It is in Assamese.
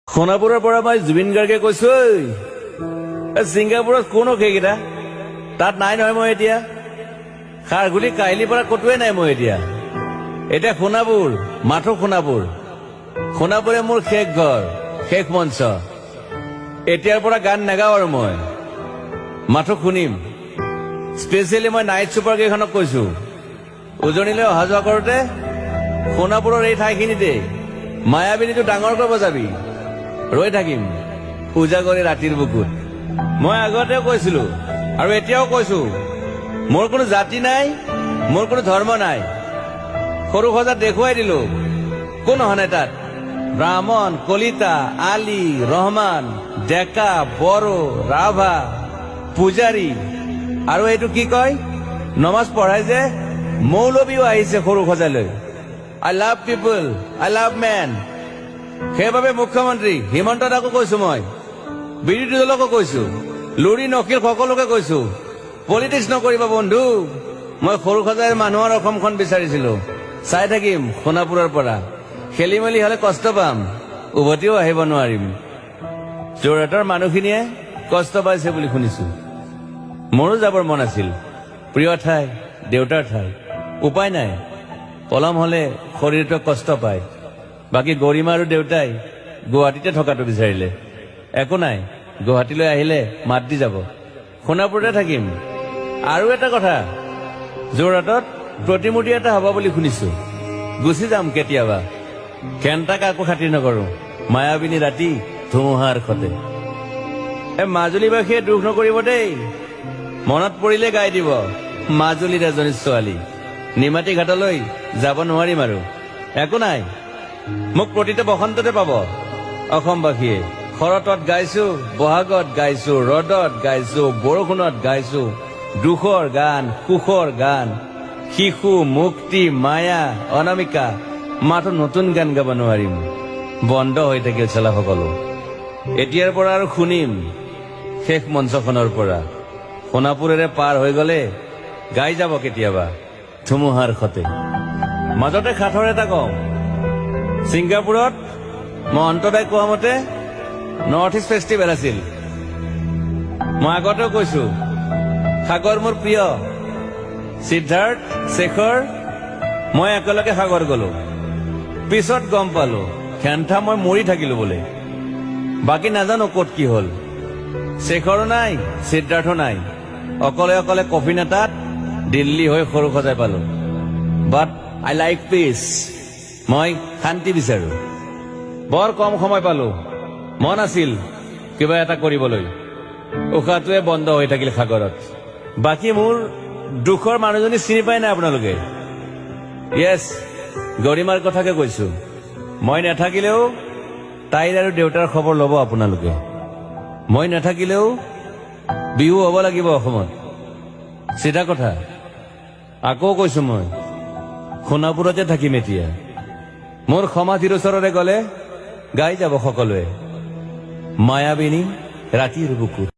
সোনাপুৰৰ পৰা মই জুবিন গাৰ্গে কৈছো, ছিংগাপুৰত কোন সেইকেইটা তাত নাই নহয়। মই এতিয়া খাৰগুলি কাহিলীৰ পৰা কতোৱে নাই। মই এতিয়া সোণাপুৰ, মাথো সোণাপুৰ। সোণাপুৰে মোৰ শেষ ঘৰ, শেষ মঞ্চ। এতিয়াৰ পৰা গান নাগাওঁ আৰু মই মাথো শুনিম। স্পেচিয়েলি মই নাইট ছুপাৰ কেইখনক কৈছো, উজনিলৈ অহা যোৱা কৰোতে সোণাপুৰৰ এই ঠাইখিনিতে মায়াবিনীটো ডাঙৰকৈ বজাবি। ৰৈ থাকিম পূজা কৰি ৰাতিৰ বুকুত। মই আগতেও কৈছিলো আৰু এতিয়াও কৈছো, মোৰ কোনো জাতি নাই, মোৰ কোনো ধৰ্ম নাই। সৰু সজাত দেখুৱাই দিলো কোন অহা নাই তাত। ব্ৰাহ্মণ, কলিতা, আলী, ৰহমান, ডেকা, বড়ো, ৰাভা, পূজাৰী আৰু এইটো কি কয় নমাজ পঢ়াই যে মৌলবীও আহিছে সৰু সজালৈ। I love people, I love man. সেইবাবে মুখ্যমন্ত্ৰী হিমন্ত দাকো কৈছো, মই বিৰোধী দলকো কৈছো, লুৰি নকিল সকলোকে কৈছো, পলিটিক্স নকৰিবা বন্ধু। মই সৰু সজাইৰ মানুহৰ অসমখন বিচাৰিছিলো। চাই থাকিম সোণাপুৰৰ পৰা। খেলি মেলি হলে কষ্ট পাম, উভতিও আহিব নোৱাৰিম। যোৰহাটৰ মানুহখিনিয়ে কষ্ট পাইছে বুলি শুনিছো। মোৰো যাবৰ মন আছিল, প্ৰিয় ঠাই, দেউতাৰ ঠাই। উপায় নাই, পলম হলে শৰীৰটোৱে কষ্ট পায়। বাকী গৰিমা আৰু দেউতাই গুৱাহাটীতে থকাটো বিচাৰিলে। একো নাই, গুৱাহাটীলৈ আহিলে মাত দি যাব। সোণাপুৰতে থাকিম। আৰু এটা কথা, যোৰহাটত প্ৰতিমূৰ্তি এটা হব বুলি শুনিছো। গুচি যাম কেতিয়াবা। কেণ্টা কাকো খাতিৰ নকৰো। মায়াবিনী ৰাতি ধুমুহাৰ সতে। মাজুলীবাসীয়ে দুখ নকৰিব দেই, মনত পৰিলে গাই দিব মাজুলীৰ এজনী ছোৱালী। নিমাতী ঘাটলৈ যাব নোৱাৰিম আৰু। একো নাই, মোক প্ৰতিটো বসন্ততে পাব অসমবাসীয়ে। শৰতত গাইছো, বহাগত গাইছো, ৰদত গাইছো, বৰষুণত গাইছো। দুখৰ গান, সুখৰ গান, শিশু, মুক্তি, মায়া, অনামিকা। মাথো নতুন গান গাব নোৱাৰিম, বন্ধ হৈ থাকিল চলা সকলো। এতিয়াৰ পৰা আৰু শুনিম শেষ মঞ্চখনৰ পৰা। সোণাপুৰেৰে পাৰ হৈ গলে গাই যাব কেতিয়াবা ধুমুহাৰ সতে। মাজতে সাঁথৰ এটা কওঁ, ছিংগাপুৰত মই অন্তদাই কোৱা মতে নৰ্থ ইষ্ট ফেষ্টিভেল আছিল। মই আগতেও কৈছো, সাগৰ মোৰ প্ৰিয়। সিদ্ধাৰ্থ, শেখৰ, মই একেলগে সাগৰ গলো। পিছত গম পালো খেন্থা মই মৰি থাকিলো বোলে। বাকী নাজানো ক'ত কি হল। শেখৰো নাই, সিদ্ধাৰ্থো নাই। অকলে অকলে কফিন এটাত দিল্লী হৈ সৰু সজাই পালো। বাট আই লাইক পিচ। মই শান্তি বিচাৰো। বৰ কম সময় পালো, মন আছিল কিবা এটা কৰিবলৈ। উশাহটোৱে বন্ধ হৈ থাকিল সাগৰত। বাকী মোৰ দুখৰ মানুহজনী চিনি পাই নাই আপোনালোকে? য়েছ, গৰিমাৰ কথাকে কৈছো। মই নাথাকিলেও তাইৰ আৰু দেউতাৰ খবৰ ল'ব আপোনালোকে। মই নাথাকিলেও বিহু হ'ব লাগিব অসমত। চিধা কথা। আকৌ কৈছো, মই সোণাপুৰতে থাকিম এতিয়া। মোৰ সমাধিৰ ওচৰৰে গলে গাই যাব সকলোৱে মায়াবিনী ৰাতিৰ বুকুত।